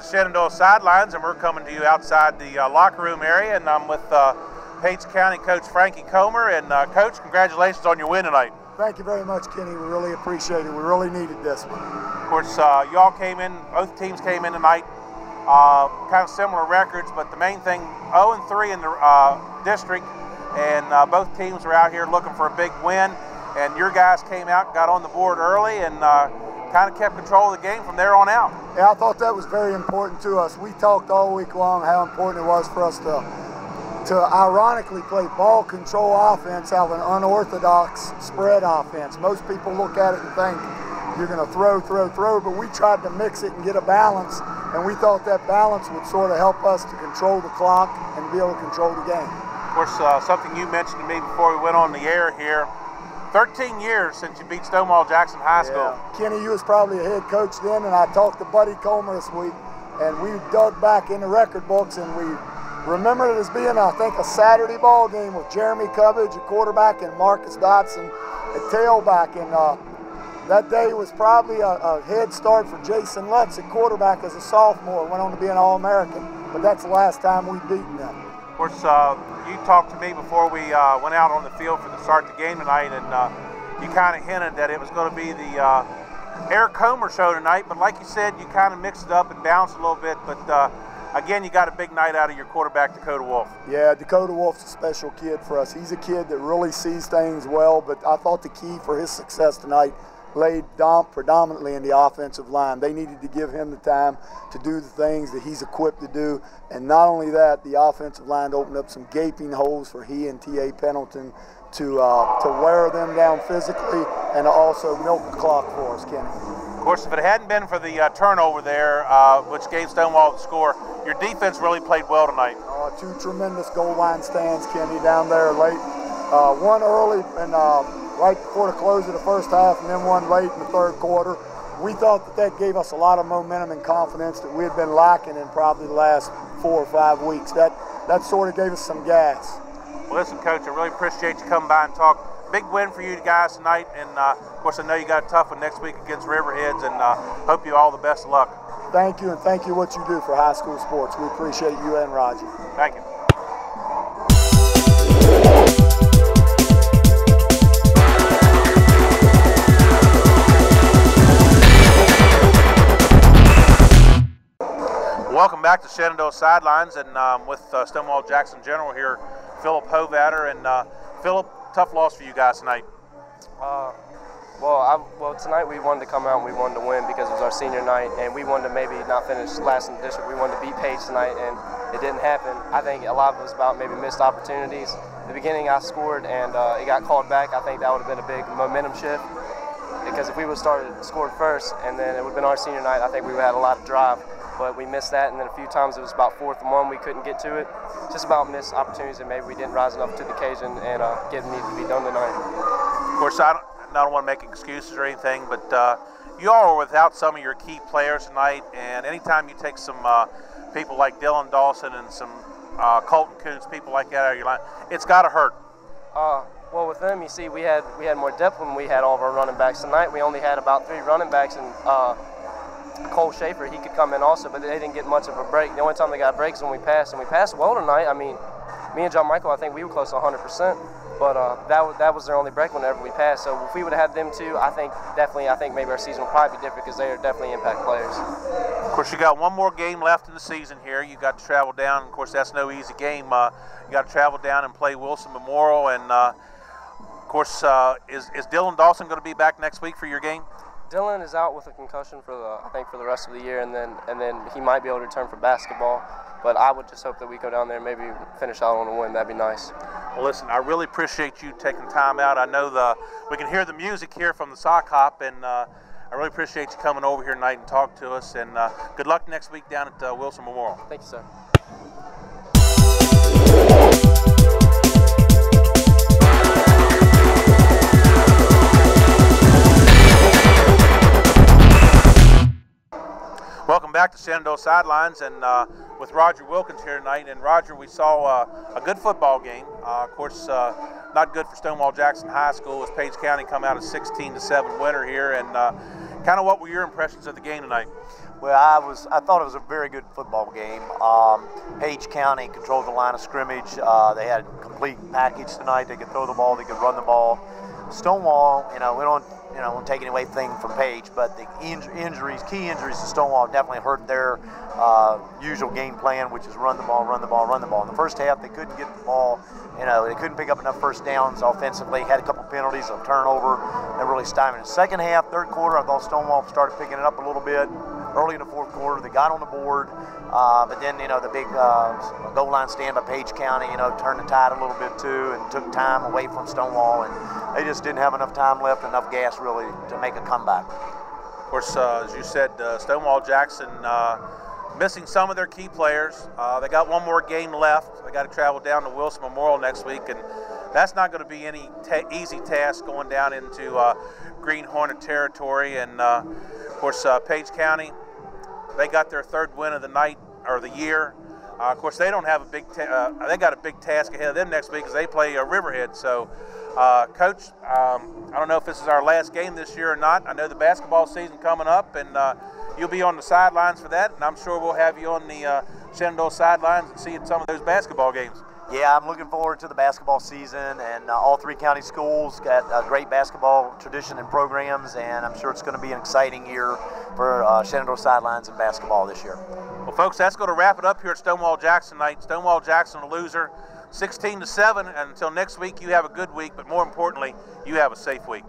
to Shenandoah Sidelines, and we're coming to you outside the locker room area, and I'm with Page County coach Frankie Comer. And Coach, congratulations on your win tonight. Thank you very much, Kenny. We really appreciate it. We really needed this one. Of course, y'all came in, both teams came in tonight, kind of similar records, but the main thing, 0-3 in the district, and both teams were out here looking for a big win, and your guys came out, got on the board early, and kind of kept control of the game from there on out. Yeah, I thought that was very important to us. We talked all week long how important it was for us to ironically play ball control offense out of an unorthodox spread offense. Most people look at it and think you're going to throw, but we tried to mix it and get a balance, and we thought that balance would sort of help us to control the clock and be able to control the game. Of course, something you mentioned to me before we went on the air here, 13 years since you beat Stonewall Jackson High School. Yeah. Kenny, you was probably a head coach then, and I talked to Buddy Comer this week, and we dug back in the record books, and we remembered it as being, I think, a Saturday ball game with Jeremy Cubbage, a quarterback, and Marcus Dotson, a tailback. And that day was probably a head start for Jason Lutz at quarterback as a sophomore. Went on to be an All-American, but that's the last time we've beaten them. Of course, you talked to me before we went out on the field for the start of the game tonight, and you kind of hinted that it was going to be the Eric Comer show tonight, but like you said, you kind of mixed it up and bounced a little bit, but again, you got a big night out of your quarterback, Dakota Wolf. Yeah, Dakota Wolf's a special kid for us. He's a kid that really sees things well, but I thought the key for his success tonight laid predominantly in the offensive line. They needed to give him the time to do the things that he's equipped to do, and not only that, the offensive line opened up some gaping holes for he and T.A. Pendleton to wear them down physically and to also milk the clock for us, Kenny. Of course, if it hadn't been for the turnover there, which gave Stonewall the score, your defense really played well tonight. Two tremendous goal line stands, Kenny, down there late. One early and right before the close of the first half, and then one late in the third quarter. We thought that gave us a lot of momentum and confidence that we had been lacking in probably the last 4 or 5 weeks. That sort of gave us some gas. Well, listen, Coach, I really appreciate you coming by and talk. Big win for you guys tonight, and of course I know you got a tough one next week against Riverheads, and hope you all the best of luck. Thank you, and thank you what you do for high school sports. We appreciate you and Roger. Thank you. Welcome back to Shenandoah Sidelines, and with Stonewall Jackson General here, Philip Hovatter. And Philip, tough loss for you guys tonight. Well, tonight we wanted to come out and we wanted to win because it was our senior night, and we wanted to maybe not finish last in the district. We wanted to beat Page tonight, and it didn't happen. I think a lot of it was about maybe missed opportunities. At the beginning, I scored, and it got called back. I think that would have been a big momentum shift, because if we would have scored first, and then it would have been our senior night, I think we would have had a lot of drive. But we missed that, and then a few times it was about 4th and 1, we couldn't get to it. Just about missed opportunities, and maybe we didn't rise enough to the occasion, and it needed to be done tonight. Of course, I don't want to make excuses or anything, but you all were without some of your key players tonight, and anytime you take some people like Dylan Dawson and some Colton Coons, people like that out of your line, it's got to hurt. Well, with them, you see, we had more depth when we had all of our running backs. Tonight, we only had about 3 running backs, and Cole Schaefer, he could come in also, but they didn't get much of a break. The only time they got breaks is when we passed, and we passed well tonight. I mean, me and John Michael, I think we were close to 100%, but that was their only break whenever we passed. So if we would have had them too, I think maybe our season would probably be different, because they are definitely impact players. Of course, you got one more game left in the season here. You got to travel down. Of course, that's no easy game. You got to travel down and play Wilson Memorial, and of course, is Dylan Dawson going to be back next week for your game? Dylan is out with a concussion for the rest of the year, and then he might be able to return for basketball. But I would just hope that we go down there and maybe finish out on a win. That'd be nice. Well, listen, I really appreciate you taking time out. I know we can hear the music here from the sock hop, and I really appreciate you coming over here tonight and talking to us. And good luck next week down at Wilson Memorial. Thank you, sir. Welcome back to Shenandoah Sidelines, and with Roger Wilkins here tonight. And Roger, we saw a good football game. Of course, not good for Stonewall Jackson High School as Page County come out a 16-7 winner here. And kind of what were your impressions of the game tonight? Well, I thought it was a very good football game. Page County controlled the line of scrimmage. They had a complete package tonight. They could throw the ball, they could run the ball. Stonewall, we don't take anything from Page, but the key injuries to Stonewall definitely hurt their usual game plan, which is run the ball, run the ball, run the ball. In the first half, they couldn't get the ball. They couldn't pick up enough first downs offensively. Had a couple penalties, a turnover. They really stymied. In the second half, third quarter, I thought Stonewall started picking it up a little bit. Early in the fourth quarter, they got on the board, but then the big goal line stand by Page County, turned the tide a little bit too, and took time away from Stonewall, and they just didn't have enough time left, enough gas really to make a comeback. Of course, as you said, Stonewall Jackson missing some of their key players. They got one more game left. They got to travel down to Wilson Memorial next week, and that's not going to be any easy task going down into Green Hornet territory. And of course, Page County, they got their third win of the night or the year. Of course, they don't have a big. They got a big task ahead of them next week because they play Riverhead. So, Coach, I don't know if this is our last game this year or not. I know the basketball season coming up, and you'll be on the sidelines for that. And I'm sure we'll have you on the Shenandoah sidelines and see some of those basketball games. Yeah, I'm looking forward to the basketball season, and all three county schools got a great basketball tradition and programs, and I'm sure it's going to be an exciting year for Shenandoah Sidelines and basketball this year. Well, folks, that's going to wrap it up here at Stonewall Jackson night. Stonewall Jackson, a loser, 16-7. And until next week, you have a good week, but more importantly, you have a safe week.